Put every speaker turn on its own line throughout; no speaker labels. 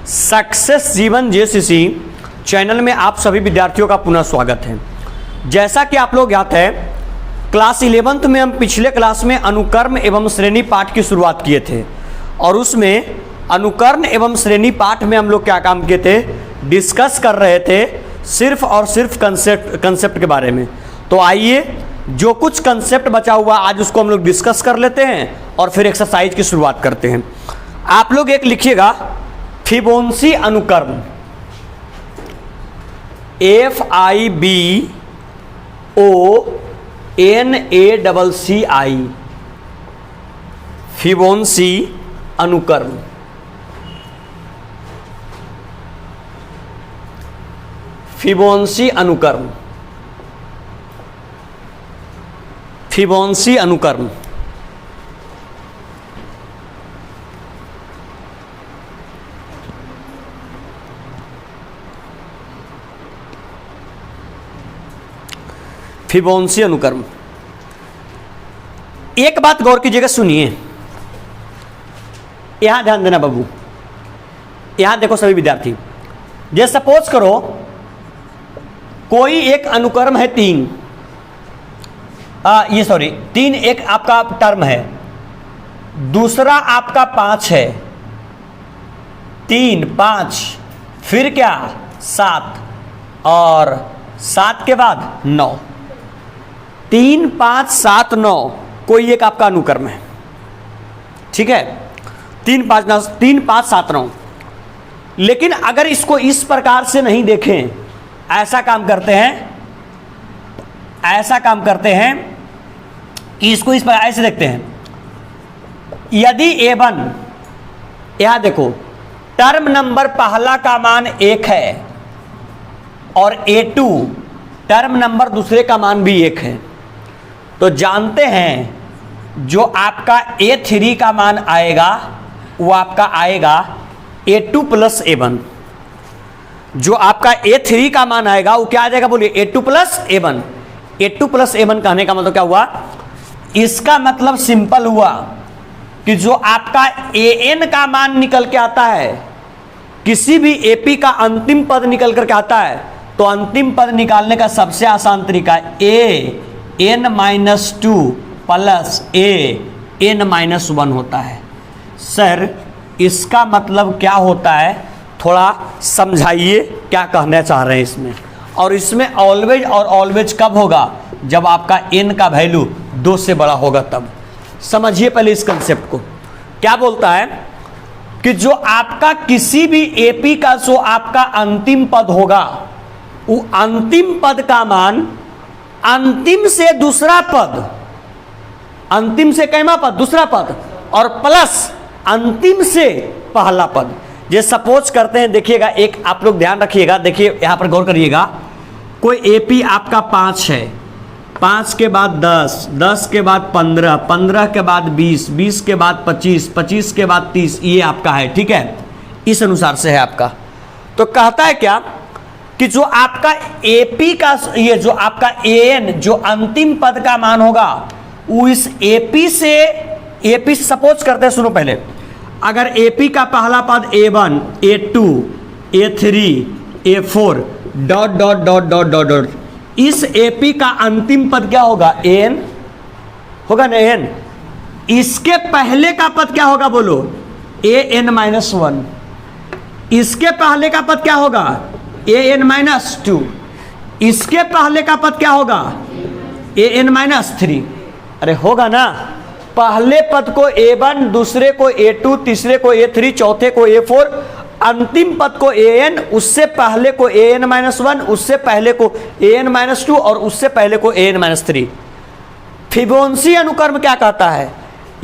Success जीवन JCC channel में आप सभी विद्यार्थियों का पुनः स्वागत है। जैसा कि आप लोग याद है, क्लास 11th में हम पिछले क्लास में अनुकर्म एवं श्रेणी पाठ की शुरुआत किए थे और उसमें अनुकर्ण एवं श्रेणी पाठ में हम लोग क्या काम किए थे, डिस्कस कर रहे थे सिर्फ और सिर्फ कंसेप्ट के बारे में। तो आइए जो कुछ कंसेप्ट बचा हुआ आज उसको हम लोग डिस्कस कर लेते हैं और फिर एक्सरसाइज की शुरुआत करते हैं। आप लोग एक लिखिएगा, फिबोनाची अनुकर्म, FIBONACCI, फिबोनाची अनुकर्म। फिबोनाची अनुकर्म, फिबोनाची अनुकर्म। फिबोनाची अनुकर्म। एक बात गौर कीजिएगा, सुनिए, यहां ध्यान देना बाबू, यहां देखो सभी विद्यार्थी। जैसे सपोज करो कोई एक अनुकर्म है तीन, तीन एक आपका टर्म है, दूसरा आपका 5 है, 3 5 फिर क्या 7 और 7 के बाद 9, 3 5 7 9 कोई एक आपका अनुकर्म है। ठीक है, 3 5 7 9। लेकिन अगर इसको इस प्रकार से नहीं देखें, ऐसा काम करते हैं कि इसको इस प्रकार ऐसे देखते हैं। यदि A1, यहां देखो, टर्म नंबर पहला का मान 1 है और A2 टर्म नंबर दूसरे का मान भी 1 है, तो जानते हैं जो आपका A3 का मान आएगा वो आपका आएगा A2 प्लस A1। जो आपका A3 का मान आएगा वो क्या आ जाएगा, बोलिए, A2 plus A1। A2 plus A1 कहने का मतलब क्या हुआ, इसका मतलब सिंपल हुआ कि जो आपका AN का मान निकल के आता है, किसी भी AP का अंतिम पद निकल करके आता है, तो अंतिम पद निकालने का सबसे आसान तरीका AN-2 प्लस AN-1 होता है। सर इसका मतलब क्या होता है, थोड़ा समझाइए क्या कहना चाह रहे हैं इसमें। और इसमें ऑलवेज और ऑलवेज कब होगा, जब आपका n का वैल्यू 2 से बड़ा होगा तब। समझिए पहले इस कंसेप्ट को। क्या बोलता है कि जो आपका किसी भी AP का जो आपका अंतिम पद होगा, वो अंतिम पद का मान अंतिम से दूसरा पद, अंतिम से कैमा पद दूसरा पद, और प्लस अंतिम से पहला पद। ये सपोज करते हैं, देखिएगा, एक आप लोग ध्यान रखिएगा, देखिए यहां पर गौर करिएगा। कोई AP आपका 5 है, 5 के बाद 10, 10 के बाद 15, 15 के बाद 20, 20 के बाद 25, 25 के बाद 30, ये आपका है। ठीक है, इस अनुसार से है आपका। तो कहता है क्या कि जो आपका AP का, ये जो आपका AN जो अंतिम पद का मान होगा, वो इस AP से सपोज करते हैं, सुनो पहले, अगर AP का पहला पद A1, A2, A3, A4 dot dot dot dot dot dot, इस AP का अंतिम पद क्या होगा, AN होगा ना, AN। इसके पहले का पद क्या होगा, बोलो, AN-1। इसके पहले का पद क्या होगा, AN-2। इसके पहले का पद क्या होगा, AN-3। अरे होगा ना, पहले पद को A1, दूसरे को A2, तीसरे को A3, चौथे को A4, अंतिम पद को AN, उससे पहले को AN-1, उससे पहले को AN-2 और उससे पहले को AN-3। फिबोनाची अनुकर्म क्या कहता है,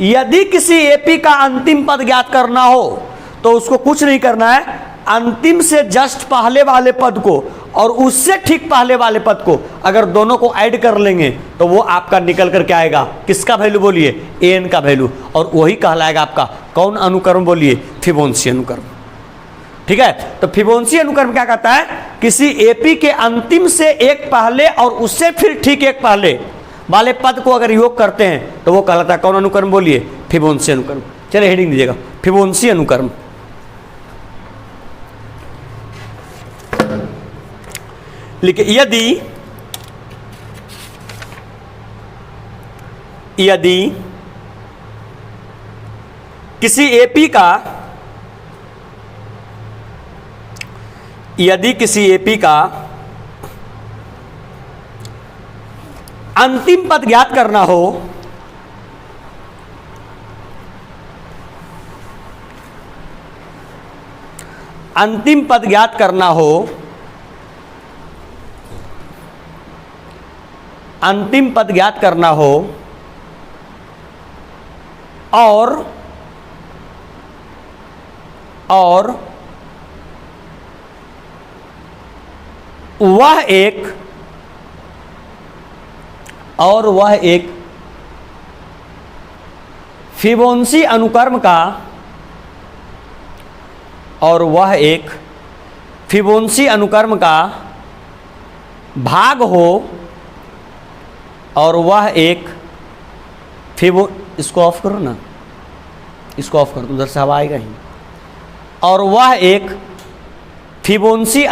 यदि किसी AP का अंतिम पद ज्ञात करना हो तो उसको कुछ नहीं करना है, अंतिम से जस्ट पहले वाले पद को और उससे ठीक पहले वाले पद को अगर दोनों को ऐड कर लेंगे तो वो आपका निकल कर क्या आएगा, किसका वैल्यू बोलिए, AN का वैल्यू, और वही कहलाएगा आपका कौन अनुकर्म, बोलिए, फिबोनाची अनुकर्म। ठीक है, तो फिबोनाची अनुकर्म क्या कहता है, किसी AP के अंतिम से एक पहले और उससे फिर ठीक एक पहले वाले पद को अगर योग करते हैं तो वो कहलाता है कौन अनुकर्म, बोलिए, फिबोनाची अनुकर्म। चलिए हेडिंग दीजिएगा, फिबोनाची अनुकर्म। लिखिए यदि किसी एपी का अंतिम पद ज्ञात करना हो, और वह एक फिबोनाची अनुक्रम का भाग हो, और वह एक इसको ऑफ करो ना, इसको ऑफ कर दो, उधर से हवा आएगा ही। और वह एक फिबोनाची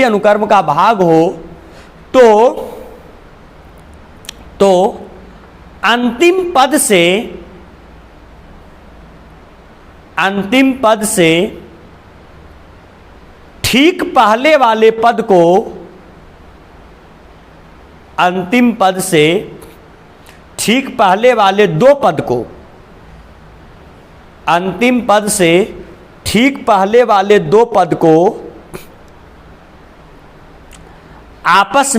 अनुक्रम का भाग हो, तो अंतिम पद से ठीक पहले वाले पद को, अंतिम पद से ठीक पहले वाले दो पद को, अंतिम पद से ठीक पहले वाले दो पद को आपस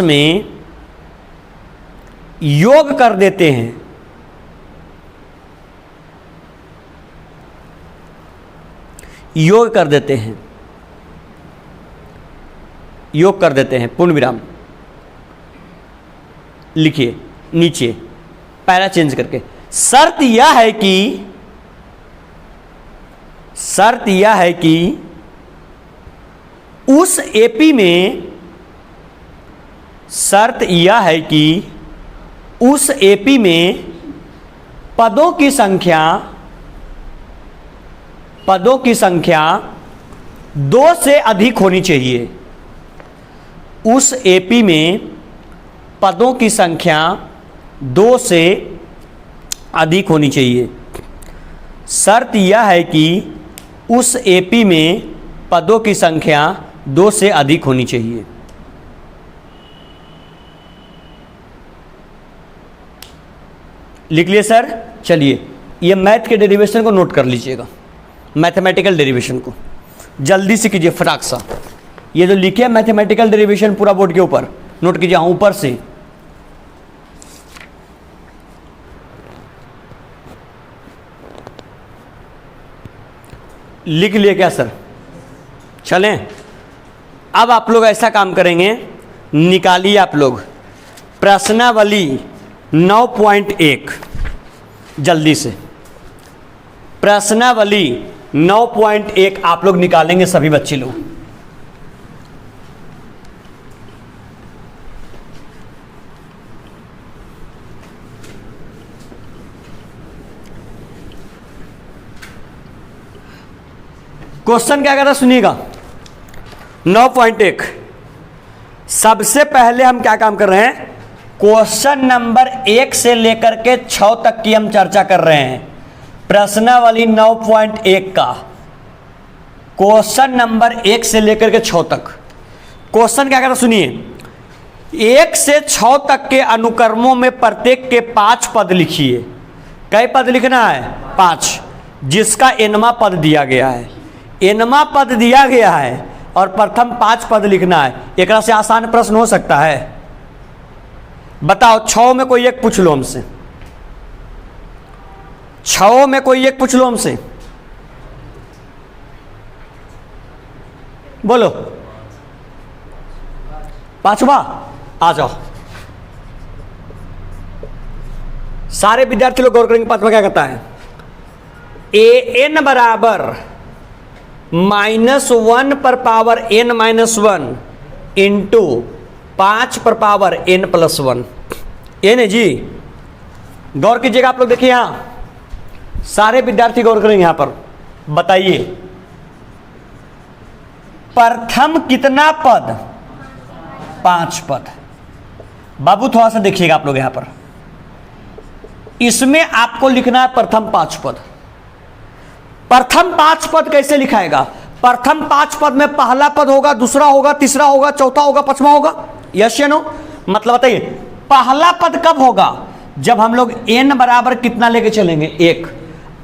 में योग कर देते हैं। योग कर देते हैं, पूर्ण विराम। लिखिए नीचे पैरा चेंज करके, शर्त यह है कि उस एपी में पदों की संख्या 2 से अधिक होनी चाहिए। उस एपी में पदों की संख्या 2 से अधिक होनी चाहिए। शर्त यह है कि उस एपी में पदों की संख्या 2 से अधिक होनी चाहिए। लिख लिए सर? चलिए ये मैथ के डेरिवेशन को नोट कर लीजिएगा, मैथमेटिकल डेरिवेशन को जल्दी से कीजिए फटाक सा। ये जो लिखे मैथमेटिकल डेरिवेशन पूरा बोर्ड के ऊपर नोट कीजिए, हाँ ऊपर से। लिख लिए क्या सर? चलें अब आप लोग ऐसा काम करेंगे, निकालिए आप लोग प्रश्नावली 9.1 जल्दी से। प्रश्नावली 9.1 आप लोग निकालेंगे सभी बच्चे लोग। क्वेश्चन क्या कहता सुनिएगा। 9.1 सबसे पहले हम क्या काम कर रहे हैं, क्वेश्चन नंबर 1 से लेकर के 6 तक की हम चर्चा कर रहे हैं। प्रश्नावली 9.1 का क्वेश्चन नंबर 1 से लेकर के 6 तक। क्वेश्चन क्या कहता सुनिए, 1 से 6 तक के अनुक्रमों में प्रत्येक के 5 पद लिखिए। कई पद लिखना है? 5, जिसका एनवा पद दिया गया है। एनवा पद दिया गया है और प्रथम 5 पद लिखना है। एक से आसान प्रश्न हो सकता है, बताओ 6 में कोई एक पूछ लो हमसे, 6 में कोई एक पूछ लो हमसे, बोलो। 5वां आ जाओ। सारे विद्यार्थी लोग गौर करेंगे 5वां क्या कहता है। an बराबर -1 पर पावर n-1 इंटू 5 पर पावर n+1। n है जी, गौर कीजिएगा आप लोग। देखिए यहां सारे विद्यार्थी गौर करें यहां पर, बताइए प्रथम कितना पद? 5 पद। बाबू थोड़ा सा देखिएगा आप लोग यहां पर, इसमें आपको लिखना है प्रथम 5 पद। प्रथम 5 पद कैसे लिखाएगा? प्रथम 5 पद में पहला पद होगा, दूसरा होगा, तीसरा होगा, चौथा होगा, पांचवा होगा, यस या नो? मतलब बताइए पहला पद कब होगा? जब हम लोग n बराबर कितना लेके चलेंगे? 1।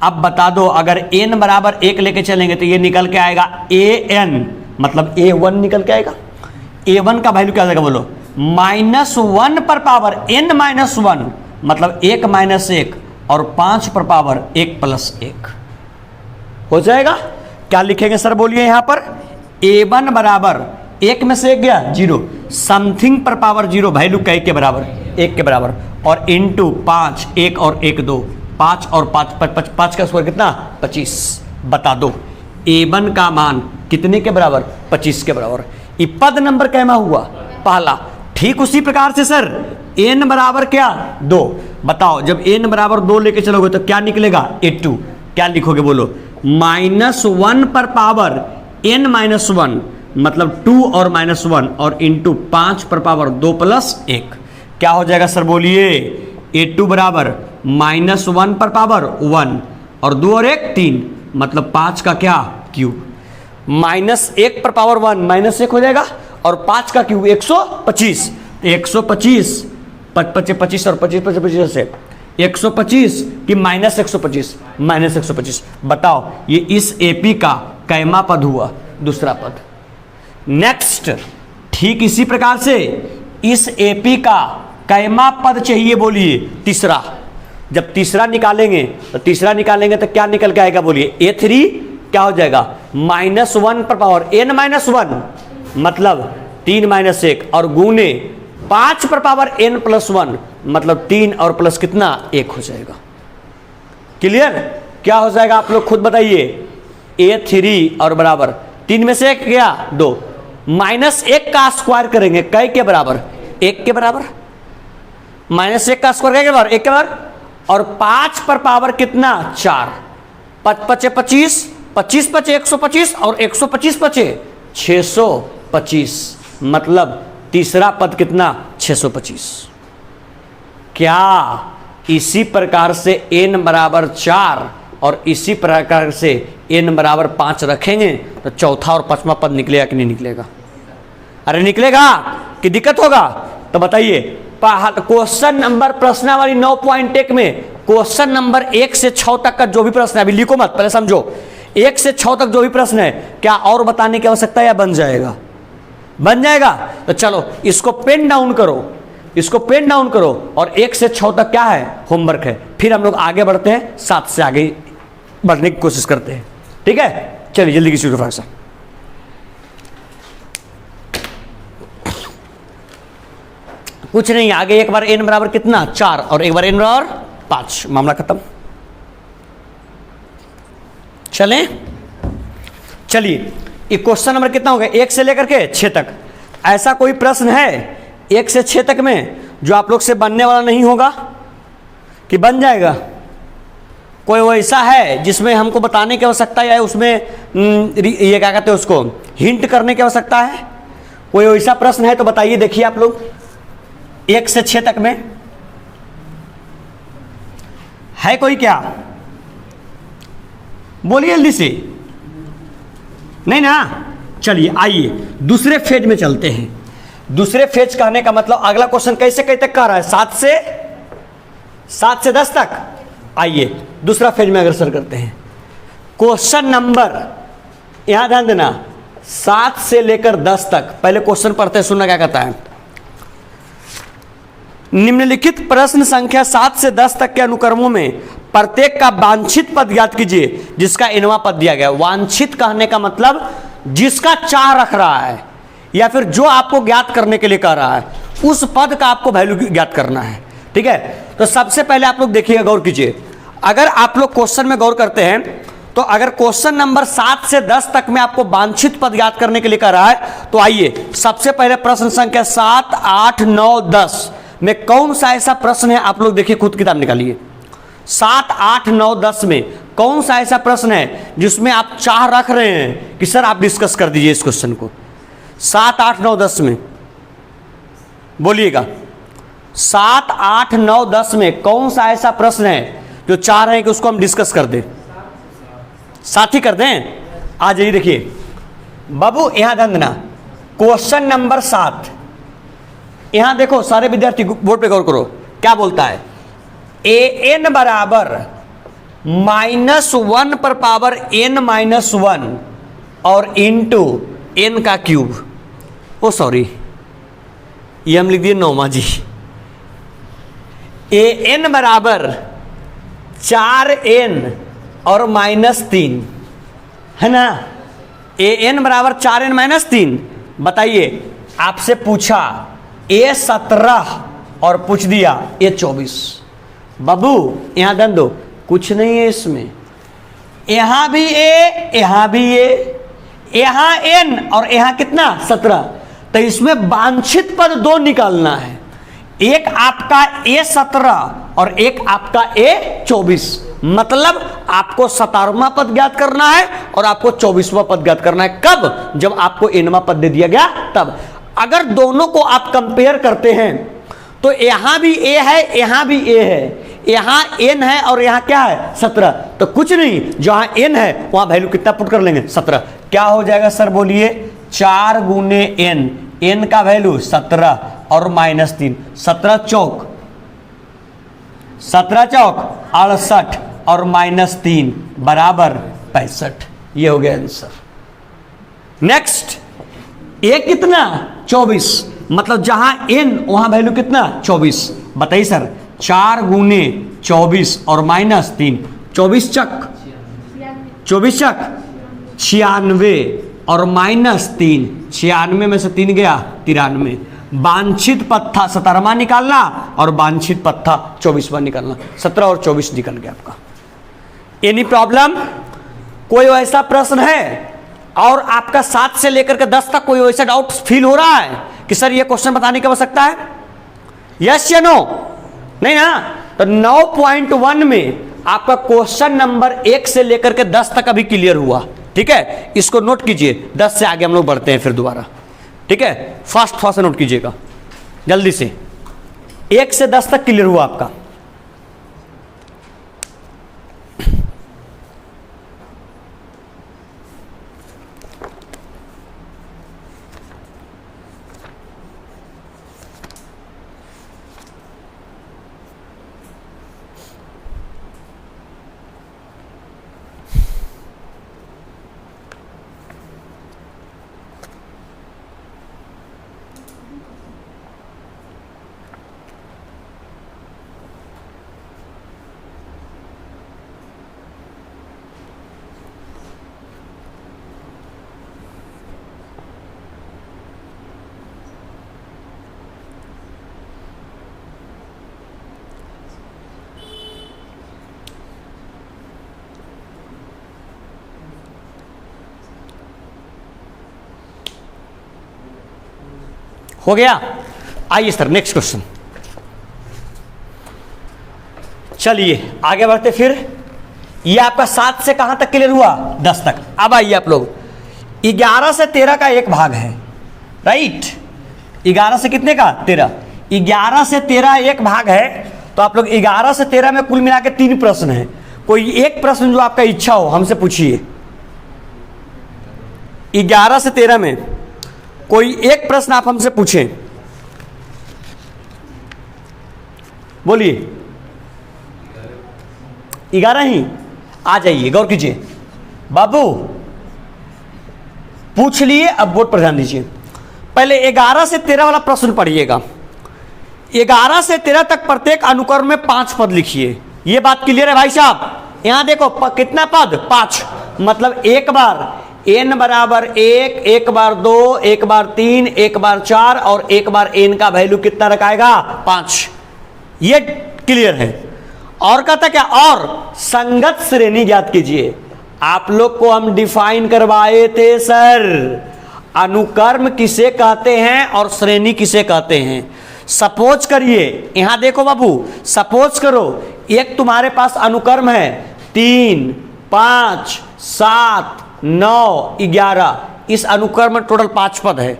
अब बता दो, अगर n बराबर 1 लेके चलेंगे तो ये निकल के आएगा an, मतलब a1 निकल के आएगा। a1 का वैल्यू क्या आएगा बोलो? -1 पर पावर n - 1, मतलब 1 - 1 और 5 पर पावर 1 + 1 हो जाएगा। क्या लिखेंगे सर बोलिए यहां पर? a1 बराबर 1 में से 1 गया 0, समथिंग पर पावर 0, वैल्यू कई के बराबर? 1 के बराबर, और इंटू 5, 1 और 1 2, 5 और 5 का स्क्वायर कितना? 25। बता दो a1 का मान कितने के बराबर? 25 के बराबर। ये पद नंबर कैमा हुआ? पहला। ठीक उसी प्रकार से सर n बराबर क्या? 2। बताओ जब n बराबर 2 लेके चलोगे तो क्या निकलेगा? a2। क्या लिखोगे बोलो? -1 पर पावर n - 1, मतलब 2 और -1 और इंटू 5 पर पावर 2 + 1। क्या हो जाएगा सर बोलिए? a2 बराबर -1 पर पावर 1 और 2 और 1 3, मतलब 5 का क्या? क्यूब। -1 पर पावर 1 -1 हो जाएगा और 5 का क्यूब 125। 125 25 और 25 25 से 125 कि -125? -125। बताओ ये इस एपी का कैमा पद हुआ? दूसरा पद। नेक्स्ट, ठीक इसी प्रकार से इस एपी का कैमा पद चाहिए बोलिए? तीसरा। जब तीसरा निकालेंगे तो क्या निकल के आएगा बोलिए? a3 क्या हो जाएगा? -1 पर पावर n - 1, मतलब 3 - 1 और गुने 5 पर पावर n + 1, मतलब 3 और प्लस कितना? 1 हो जाएगा। क्लियर? क्या हो जाएगा आप लोग खुद बताइए? a3 और बराबर 3 में से 1 गया 2, -1 का स्क्वायर करेंगे कै के बराबर? 1 के बराबर। -1 का स्क्वायर कै के बराबर? 1 के बराबर। और 5 पर पावर कितना? 4। 5 × 25, 25 × 125 और 125 × 625, मतलब तीसरा पद कितना? 625। क्या इसी प्रकार से n बराबर 4 और इसी प्रकार से n बराबर 5 रखेंगे तो चौथा और पांचवा पद निकलेगा कि नहीं निकलेगा? अरे निकलेगा कि दिक्कत होगा? तो बताइए क्वेश्चन नंबर प्रश्नावली 9.1 में क्वेश्चन नंबर 1 से 6 तक का जो भी प्रश्न है, अभी लिखो मत, पहले समझो। 1 से 6 तक जो भी प्रश्न है, क्या और बताने की आवश्यकता है या बन जाएगा? बन जाएगा। तो चलो इसको पेन डाउन करो, और 1 से 6 तक क्या है? होमवर्क है। फिर हम लोग आगे बढ़ते हैं, 7 से आगे बढ़ने की कोशिश करते हैं। ठीक है, चलिए जल्दी की शुरू करें। कुछ नहीं, आगे एक बार n बराबर कितना? 4 और एक बार n बराबर 5, मामला खत्म। चलिए ये क्वेश्चन नंबर कितना हो गया? 1 से लेकर के 6 तक। ऐसा कोई प्रश्न है 1 से 6 तक में जो आप लोग से बनने वाला नहीं होगा कि बन जाएगा? कोई वैसा है जिसमें हमको बताने की आवश्यकता है, उसमें ये क्या कहते हैं उसको, हिंट करने की आवश्यकता है? कोई वैसा प्रश्न है तो बताइए, देखिए आप लोग 1 से 6 तक में है कोई? क्या बोलिए जल्दी से। नहीं ना? चलिए आइए दूसरे फेज में चलते हैं। दूसरे फेज कहने का मतलब अगला क्वेश्चन कैसे कई तक कह रहा है? 7 से 10 तक। आइए दूसरा फेज में अग्रसर करते हैं। क्वेश्चन नंबर, यहां ध्यान देना, 7 से लेकर 10 तक। पहले क्वेश्चन पढ़ते हैं, सुनना क्या कहता है। निम्नलिखित प्रश्न संख्या 7 से 10 तक के अनुक्रमों में प्रत्येक का वांछित पद ज्ञात कीजिए जिसका इनवा पद दिया गया। वांछित कहने का मतलब जिसका चाह रख रहा है या फिर जो आपको ज्ञात करने के लिए कह रहा है, उस पद का आपको वैल्यू ज्ञात करना है। ठीक है, तो सबसे पहले आप लोग देखिएगा, गौर कीजिए। अगर आप लोग क्वेश्चन में गौर करते हैं तो अगर क्वेश्चन नंबर 7 से 10 तक में आपको वांछित पद ज्ञात करने के लिए कह रहा है, तो आइए सबसे पहले प्रश्न संख्या 7, 8, 9, 10 में कौन सा ऐसा प्रश्न है, आप लोग देखिए, खुद किताब निकालिए। 7, 8, 9, 10 में कौन सा ऐसा प्रश्न है जिसमें आप चाह रख रहे हैं कि सर आप डिस्कस कर दीजिए इस क्वेश्चन को? 7, 8, 9, 10 में बोलिएगा। 7, 8, 9, 10 में कौन सा ऐसा प्रश्न है जो चाह रहे हैं कि उसको हम डिस्कस कर दें? साथ ही कर दें। आ जाइए, देखिए बाबू यहां ध्यान देना, क्वेश्चन नंबर 7। यहां देखो सारे विद्यार्थी बोर्ड पे गौर करो, क्या बोलता है? an बराबर -1 पर पावर n-1 और इंटू n का क्यूब। ओ सॉरी, ये हम लिख दिए नौमा जी। an बराबर 4n और -3 है ना। an बराबर 4n -3। बताइए, आपसे पूछा a 17 और पूछ दिया a 24। बाबू यहां ध्यान दो, कुछ नहीं है इसमें, यहां भी a, यहां भी a, यहां n और यहां कितना 17। तो इसमें वांछित पद 2 निकालना है, एक आपका a 17 और एक आपका a 24। मतलब आपको 17वां पद ज्ञात करना है और आपको 24वां पद ज्ञात करना है। कब? जब आपको nवां पद दे दिया गया तब। अगर दोनों को आप कंपेयर करते हैं तो यहां भी a है, यहां भी a है, यहां n है और यहां क्या है 17। तो कुछ नहीं, जहां n है वहां वैल्यू कितना पुट कर लेंगे 17। क्या हो जाएगा सर बोलिए? 4 गुने n का वैल्यू 17 और -3, 17 चौक 68 और -3 बराबर 65। ये हो गया आंसर। नेक्स्ट, a कितना 24, मतलब जहां n वहां वैल्यू कितना 24। बताइए सर, 4 गुने 24 और -3, 24 चक 96 और -3, 96 में से 3 गया 93। वांछित पद था 17वां निकालना और वांछित पद था 24वां निकालना। 17 और 24 निकल गया आपका। Any problem? कोई ऐसा प्रश्न है और आपका 7 से लेकर के 10 तक कोई वैसा डाउट फील हो रहा है कि सर ये क्वेश्चन बताने की आवश्यकता है? यस या नो? नहीं ना। तो 9.1 में आपका क्वेश्चन नंबर 1 से लेकर के 10 तक अभी क्लियर हुआ। ठीक है, इसको नोट कीजिए। 10 से आगे हम लोग बढ़ते हैं फिर दोबारा। ठीक है, फास्ट से नोट कीजिएगा जल्दी से। 1 से 10 तक क्लियर हुआ आपका। हो गया? आइए सर नेक्स्ट क्वेश्चन। चलिए आगे बढ़ते फिर। ये आपका 7 से कहां तक क्लियर हुआ? 10 तक। अब आइए आप लोग, 11 से 13 का एक भाग है, राइट। 11 से कितने का? 13। 11 से 13 एक भाग है। तो आप लोग 11 से 13 में कुल मिला के 3 प्रश्न है। कोई एक प्रश्न जो आपका इच्छा हो हमसे पूछिए। 11 से 13 में कोई एक प्रश्न आप हमसे पूछें, बोलिए। 11 ही? आ जाइए, गौर कीजिए बाबू, पूछ लिए। अब बोर्ड पर ध्यान दीजिए। पहले 11 से 13 वाला प्रश्न पढ़िएगा। 11 से 13 तक प्रत्येक अनुक्रम में 5 पद लिखिए। यह बात क्लियर है भाई साहब? यहां देखो कितना पद? 5। मतलब एक बार n बराबर 1, एक बार 2, एक बार 3, एक बार 4 और एक बार n का वैल्यू कितना रखाएगा? 5। ये क्लियर है। और कहता क्या? और संगत श्रेणी ज्ञात कीजिए। आप लोग को हम डिफाइन करवाए थे सर, अनुक्रम किसे कहते हैं और श्रेणी किसे कहते हैं। सपोज करिए, यहां देखो बाबू, सपोज करो एक तुम्हारे पास अनुक्रम है 3, 5, 7, 9, 11, इस अनुक्रम में टोटल 5 पद है।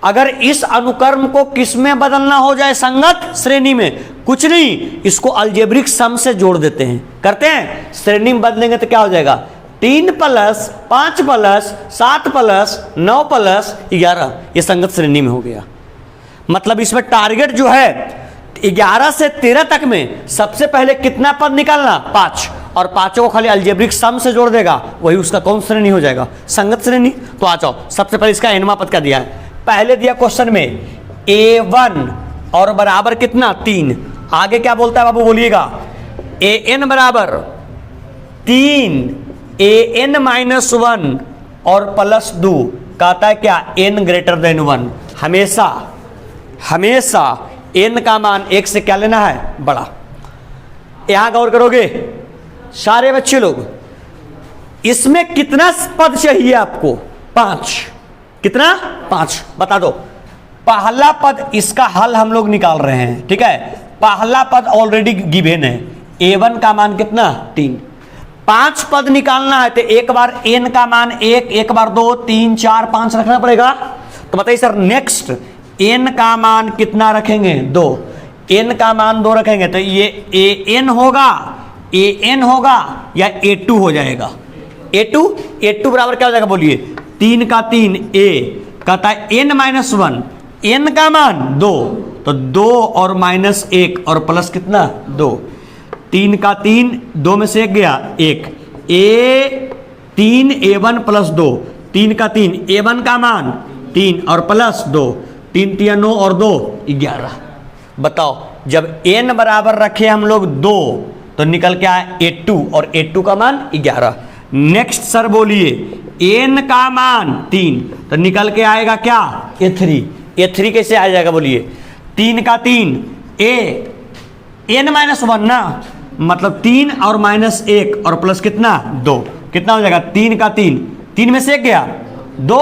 अगर इस अनुक्रम को किस में बदलना हो जाए, संगत श्रेणी में, कुछ नहीं, इसको अलजेब्रिक सम से जोड़ देते हैं। करते हैं, श्रेणी में बदलेंगे तो क्या हो जाएगा, 3 + 5 + 7 + 9 + 11, ये संगत श्रेणी में हो गया। मतलब इसमें टारगेट जो है 11 से 13 तक में सबसे पहले कितना पद निकालना, 5, और पांचों को खाली अलजेब्रिक सम से जोड़ देगा, वही उसका कौन श्रेणी हो जाएगा, संगत श्रेणी। तो आ जाओ, सबसे पहले इसका nवां पद क्या दिया है, पहले दिया क्वेश्चन में a1 और बराबर कितना 3, आगे क्या बोलता है बाबू बोलिएगा, an बराबर 3 an - 1 और +2, कहता है क्या n > 1, हमेशा हमेशा n का मान 1 से क्या लेना है, बड़ा। यहां गौर करोगे सारे बच्चे लोग, इसमें कितना पद चाहिए आपको, 5, कितना 5, बता दो। पहला पद, इसका हल हम लोग निकाल रहे हैं, ठीक है। पहला पद ऑलरेडी गिवन है, a1 का मान कितना 3, 5 पद निकालना है तो एक बार n का मान 1, एक बार 2, 3, 4, 5 रखना पड़ेगा। तो बताइए सर, नेक्स्ट n का मान कितना रखेंगे, 2, n का मान 2 रखेंगे तो ये an होगा या a2 हो जाएगा, a2 बराबर क्या हो जाएगा बोलिए, 3 का 3 a, कहता है n - 1, n का मान 2, तो 2 और -1 और प्लस कितना 2, 3 का 3, 2 में से 1 गया 1, a3 a1 + 2, 3 का 3, a1 का मान 3 और +2, 3 × 9 और 2 11। बताओ, जब n बराबर रखे हम लोग 2 तो निकल के आए a2, और a2 का मान 11। नेक्स्ट सर बोलिए, n का मान 3 तो निकल के आएगा क्या, a3 कैसे आ जाएगा बोलिए, 3 का 3 n - 1 ना, मतलब 3 और -1 और प्लस कितना 2, कितना हो जाएगा, 3 का 3, 3 में से 1 गया 2,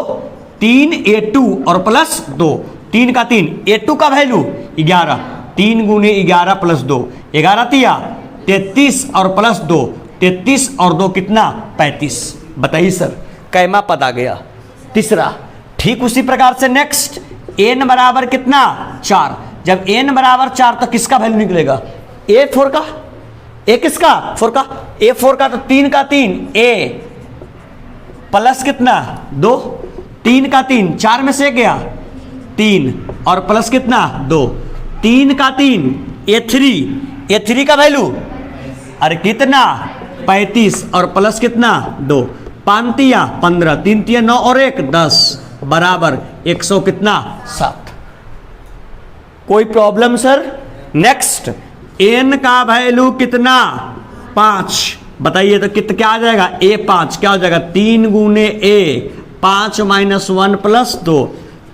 3 a2 और +2, 3 का 3, a2 का वैल्यू 11, 3 × 11 + 2, 11 तिया 33 और +2, 33 और 2 कितना 35। बताइए सर, कैमा पद आ गया, तीसरा। ठीक उसी प्रकार से नेक्स्ट, n बराबर कितना 4, जब n बराबर 4 तो किसका वैल्यू निकलेगा, a4 का, a किसका 4 का, a4 का, तो 3 का 3 a प्लस कितना 2, 3 का 3, 4 में से गया 3 और प्लस कितना 2, 3 का 3 a3 का वैल्यू अरे कितना 35 और प्लस कितना 2, 5 × 15, 3 × 9 और 1 10 बराबर 100 कितना 7। कोई प्रॉब्लम सर। नेक्स्ट, n का वैल्यू कितना 5, बताइए तो क्या आ जाएगा, a5 क्या हो जाएगा, 3 × a, 5 - 1 + 2,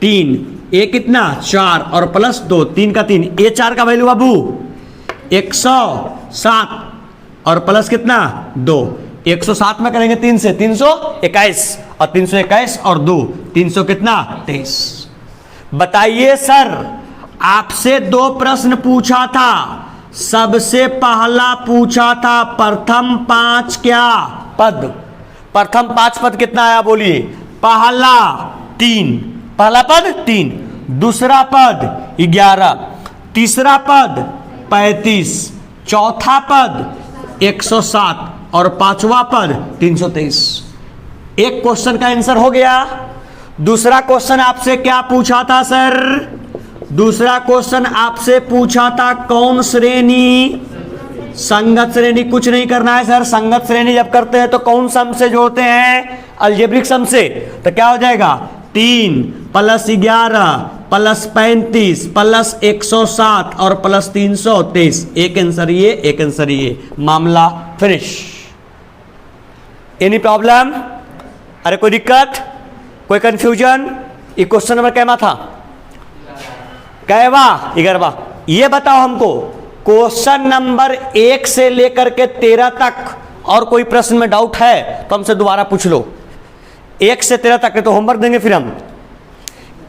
3 a कितना 4 और +2, 3 का 3, a4 का वैल्यू बाबू 107 और प्लस कितना 2, 107 में करेंगे 3 से 321 और 321 और 2 300 कितना 23। बताइए सर, आपसे 2 प्रश्न पूछा था, सबसे पहला पूछा था प्रथम 5 क्या पद, प्रथम 5 पद कितना आया बोलिए, पहला 3, पहला पद 3, दूसरा पद 11, तीसरा पद 35, चौथा पद 107 और पांचवा पद 323। एक क्वेश्चन का आंसर हो गया। दूसरा क्वेश्चन आपसे क्या पूछा था सर, दूसरा क्वेश्चन आपसे पूछा था कौन श्रेणी, संगत श्रेणी। कुछ नहीं करना है सर, संगत श्रेणी जब करते हैं तो कौन सम से जोड़ते हैं, अलजेब्रिक सम से। तो क्या हो जाएगा 3 + 11 + 35 + 107 और + 323। एक आंसर ये, एक आंसर ये, मामला फिनिश। एनी प्रॉब्लम, अरे कोई दिक्कत, कोई कंफ्यूजन। ये क्वेश्चन नंबर कैमा था, कैवा 11वां। ये बताओ हमको क्वेश्चन नंबर 1 से लेकर के 13 तक और कोई प्रश्न में डाउट है तो हमसे दोबारा पूछ लो। 1 से 13 तक तो होमवर्क देंगे फिर हम।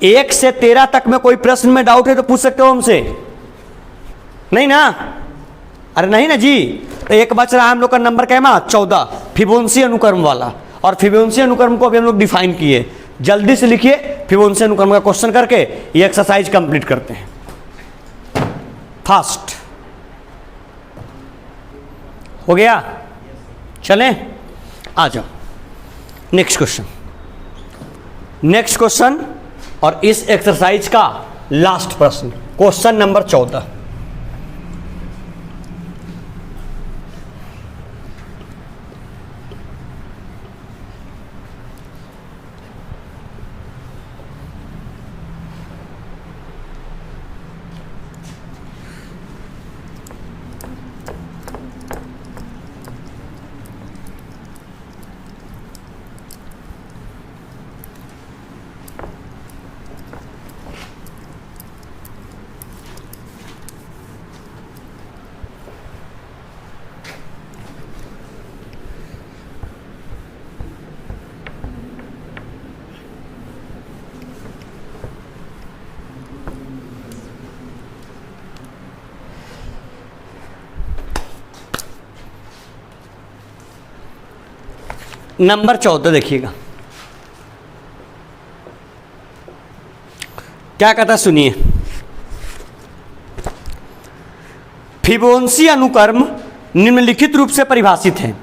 1 से 13 तक में कोई प्रश्न में डाउट है तो पूछ सकते हो हमसे, नहीं ना? अरे नहीं ना जी, तो एक बच रहा है हम लोग का नंबर कैमा 14, फिबोनाची अनुक्रम वाला। और फिबोनाची अनुक्रम को अभी हम लोग डिफाइन किए। जल्दी से लिखिए, फिबोनाची अनुक्रम का क्वेश्चन करके ये एक्सरसाइज कंप्लीट करते हैं फास्ट। हो गया, चलें आ जाओ नेक्स्ट क्वेश्चन। नेक्स्ट क्वेश्चन और इस एक्सरसाइज का लास्ट प्रश्न, क्वेश्चन नंबर 14। नंबर 14 देखिएगा क्या कहता है, सुनिए। फिबोनाची अनुक्रम निम्नलिखित रूप से परिभाषित है।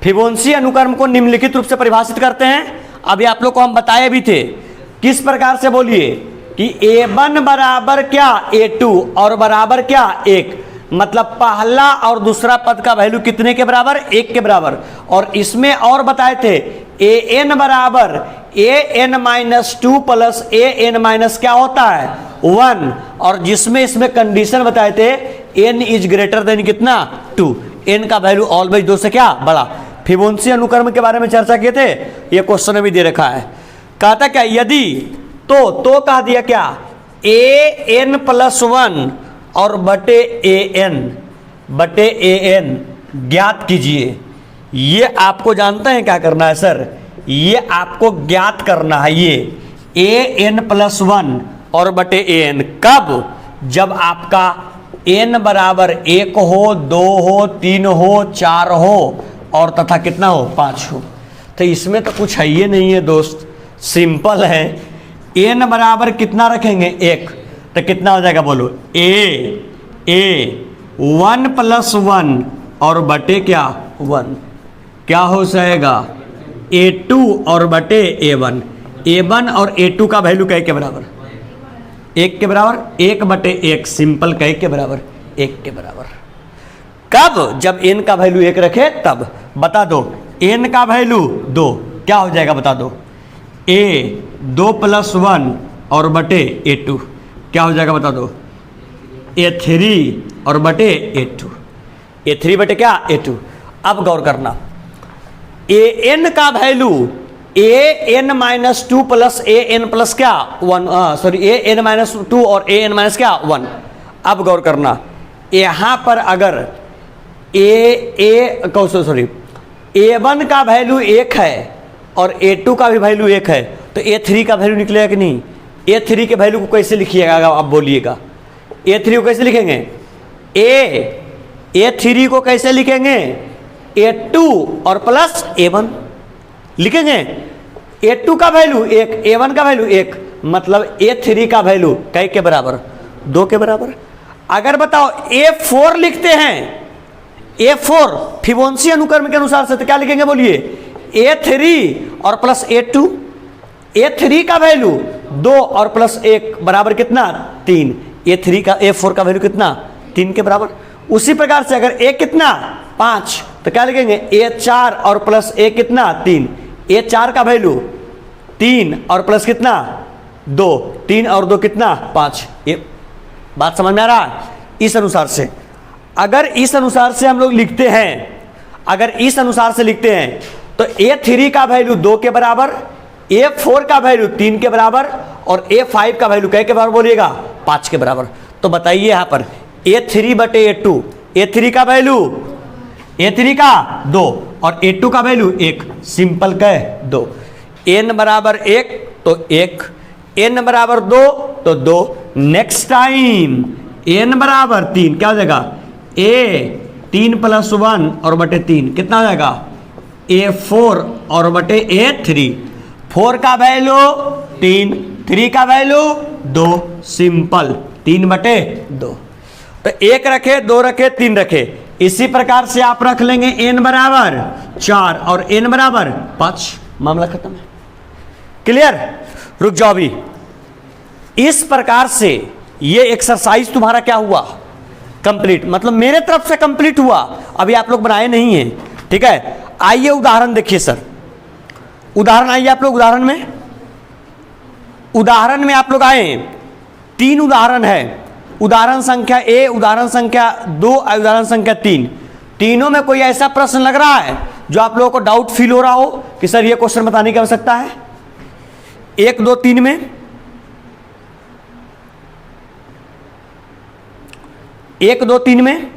फिबोनाची अनुक्रम को निम्नलिखित रूप से परिभाषित करते हैं। अभी आप लोग को हम बताए भी थे किस प्रकार से, बोलिए कि a1 बराबर क्या a2 और बराबर क्या 1, मतलब पहला और दूसरा पद का वैल्यू कितने के बराबर, 1 के बराबर। और इसमें और बताए थे an बराबर an-2 प्लस an- क्या होता है 1, और जिसमें इसमें कंडीशन बताए थे n इज ग्रेटर देन कितना 2, n का वैल्यू ऑलवेज 2 से क्या बड़ा। फिबोनाची अनुक्रम के बारे में चर्चा किए थे, ये क्वेश्चन भी दे रखा है। कहता क्या, यदि तो कह दिया क्या an+1 और बटे an ज्ञात कीजिए। ये आपको जानते हैं क्या करना है सर, ये आपको ज्ञात करना है ये an+1 और बटे an कब, जब आपका n बराबर 1 हो, 2 हो, 3 हो, 4 हो और तथा कितना हो 5 हो। तो इसमें तो कुछ है ही नहीं है दोस्त, सिंपल है। n बराबर कितना रखेंगे 1, तो कितना हो जाएगा बोलो a 1+1 और बटे क्या 1, क्या हो जाएगा a2 और बटे a1 और a2 का वैल्यू कै के बराबर 1 के बराबर, 1 बटे 1 सिंपल कै के बराबर 1 के बराबर। कब, जब n का वैल्यू 1 रखे तब। बता दो n का वैल्यू 2 क्या हो जाएगा, बता दो a2+1 और बटे a2 क्या हो जाएगा, बता दो a3 और बटे a2, a3 बटे क्या a2। अब गौर करना, an का value an-2 plus an plus क्या 1, सॉरी an-2 और an- क्या 1। अब गौर करना, यहाँ पर अगर a1 का वैल्यू 1 है और a2 का भी वैल्यू 1 है, तो a3 का वैल्यू निकलेगा कि नहीं। a3 के वैल्यू को कैसे लिखिएगा आप बोलिएगा, a3 को कैसे लिखेंगे, a3 को कैसे लिखेंगे a2 और प्लस a1 लिखेंगे। a2 का वैल्यू 1, a1 का वैल्यू 1, मतलब a3 का वैल्यू कै के बराबर 2 के बराबर। अगर बताओ a4 लिखते हैं, a4 फिबोनाची अनुक्रम के अनुसार से, तो क्या लिखेंगे बोलिए a3 और प्लस a2, a3 का वैल्यू 2 और प्लस 1 बराबर कितना 3, a4 का वैल्यू कितना 3 के बराबर। उसी प्रकार से अगर a कितना 5, तो क्या लिखेंगे a4 और प्लस a कितना 3, a4 का वैल्यू 3 और प्लस कितना 2, 3 और 2 कितना 5। ये बात समझ में आ रहा है। इस अनुसार से, अगर इस अनुसार से हम लोग लिखते हैं, अगर इस अनुसार से लिखते हैं, तो a3 का वैल्यू 2 के बराबर, a4 का वैल्यू 3 के बराबर और a5 का वैल्यू कै के बराबर बोलिएगा 5 के बराबर। तो बताइए यहाँ पर a3 बटे a2, a3 का वैल्यू a3 का 2 और a2 का वैल्यू 1, सिंपल कह 2। n बराबर 1 तो 1, n बराबर 2 तो 2। नेक्स्ट टाइम n बराबर 3 क्या हो जाएगा ए 3 + 1 और बटे 3 कितना हो जाएगा A4 और बटे A3। 4 का वैल्यू 3, 3 का वैल्यू 2, सिंपल 3/2। तो 1 रखे, 2 रखे, 3 रखे। इसी प्रकार से आप रख लेंगे n बराबर 4 और n बराबर 5, मामला खत्म है। क्लियर? रुक जाओ अभी। इस प्रकार से ये एक्सरसाइज तुम्हारा क्या हुआ कंप्लीट, मतलब मेरे तरफ से कंप्लीट हुआ, अभी आप लोग बनाए नहीं हैं। ठीक है, आइए उदाहरण देखिए सर। उदाहरण आइए आप लोग उदाहरण में आप लोग आए। 3 उदाहरण है, उदाहरण संख्या ए, उदाहरण संख्या 2, उदाहरण संख्या 3। तीनों में कोई ऐसा प्रश्न लग रहा है जो आप लोगों को डाउट फील हो रहा हो कि सर ये क्वेश्चन बताने की आवश्यकता है? 1, 2, 3 में 1, 2, 3 में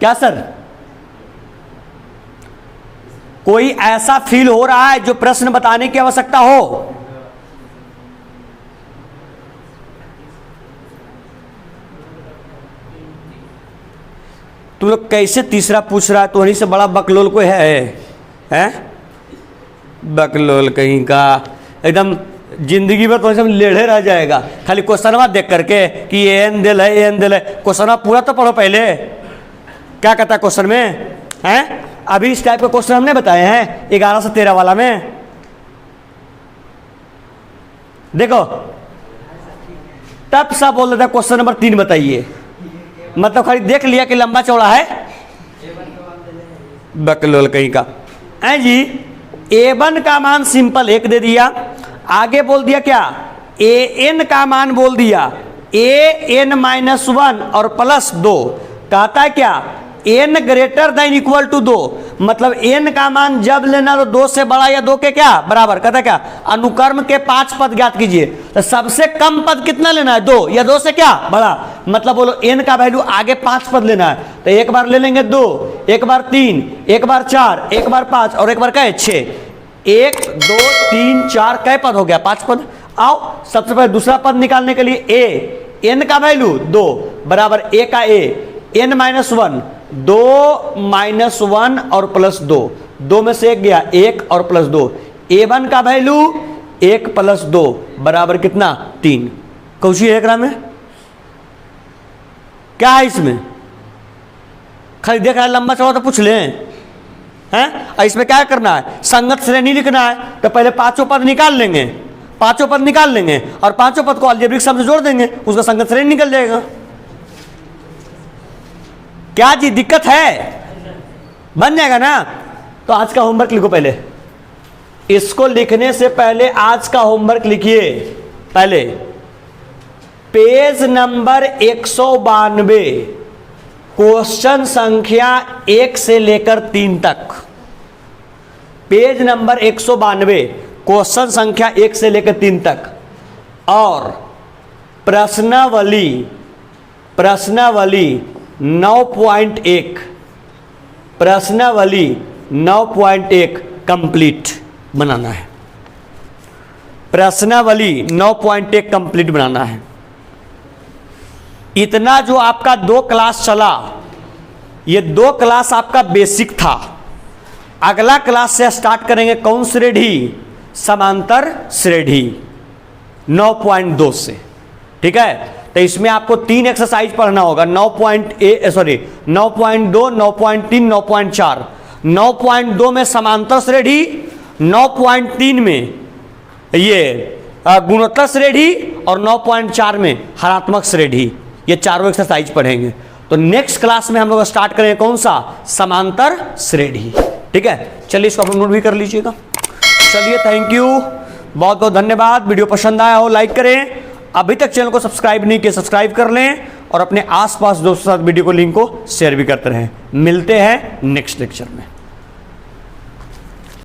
क्या सर कोई ऐसा फील हो रहा है जो प्रश्न बताने की आवश्यकता हो? तुम लोग कैसे तीसरा पूछ रहा है? तो वहीं से बड़ा बकलोल कोई है? बकलोल कहीं का, एकदम जिंदगी भर तो लेढ़े रह जाएगा खाली क्वेश्चनवा देख करके कि ये एन दिल है, एन दिल है। क्वेश्चनवा पूरा तो पढ़ो पहले, क्या कहता है क्वेश्चन में हैं? अभी इस टाइप के क्वेश्चन हमने बताए हैं 11 से 13 वाला में। देखो तब सा बोल देता क्वेश्चन नंबर 3 बताइए, मतलब खाली देख लिया कि लंबा चौड़ा है, बकलोल कहीं का है जी। A1 का मान सिंपल 1 दे दिया, आगे बोल दिया क्या AN का मान बोल दिया AN-1 और +2। कहता है क्या n greater than equal to 2, मतलब n का मान जब लेना तो 2 से बड़ा या 2 के क्या बराबर। कहता है क्या अनुक्रम के 5 पद ज्ञात कीजिए, तो सबसे कम पद कितना लेना है 2 या 2 से क्या बड़ा, मतलब बोलो n का वैल्यू आगे 5 पद लेना है। तो एक बार ले लेंगे 2, एक बार 3, एक बार 4, एक बार 5 और एक बार क्या 6। 1, 2, 3, 4 कै पद हो गया 5 पद। आओ सबसे पहले दूसरा पद निकालने के लिए a n का वैल्यू 2 बराबर a का a n-1 2 -1 और +2, 2 में से 1 गया 1 और +2। A1 का वैल्यू 1 + 2 बराबर कितना 3। कौशी है एकरा में क्या है? इसमें खाली देख रहा है लंबा चौड़ा तो पूछ लें हैं। इसमें क्या करना है संगत श्रेणी लिखना है, तो पहले 5 पद निकाल लेंगे, 5 पद निकाल लेंगे और 5 पद को अलजेब्रिक सम से जोड़ देंगे, उसका संगत श्रेणी निकल जाएगा। क्या जी दिक्कत है? बन जाएगा ना? तो आज का होमवर्क लिखो पहले, इसको लिखने से पहले आज का होमवर्क लिखिए। पहले पेज नंबर 192 क्वेश्चन संख्या 1 से लेकर 3 तक, पेज नंबर 192 क्वेश्चन संख्या 1 से लेकर 3 तक, और प्रश्नावली 9.1 प्रश्नावली 9.1 कंप्लीट बनाना है। प्रश्नावली 9.1 कंप्लीट बनाना है। इतना जो आपका 2 क्लास चला, ये 2 क्लास आपका बेसिक था। अगला क्लास से स्टार्ट करेंगे कौन श्रेणी? समांतर श्रेणी 9.2 से। ठीक है, तो इसमें आपको 3 एक्सरसाइज पढ़ना होगा, 9.2, 9.3, 9.4। 9.2 में समांतर श्रेणी, 9.3 में ये गुणोत्तर श्रेणी और 9.4 में हरात्मक श्रेणी। ये चारों एक्सरसाइज पढ़ेंगे। तो नेक्स्ट क्लास में हम लोग स्टार्ट करेंगे कौन सा? समांतर श्रेणी। ठीक है, चलिए इसको आप नोट भी कर लीजिएगा। चलिए थैंक यू, बहुत बहुत धन्यवाद। वीडियो पसंद आया हो लाइक करें, अभी तक चैनल को सब्सक्राइब नहीं किया सब्सक्राइब कर लें, और अपने आसपास दोस्तों के साथ वीडियो को लिंक को शेयर भी करते रहें। मिलते हैं नेक्स्ट लेक्चर में।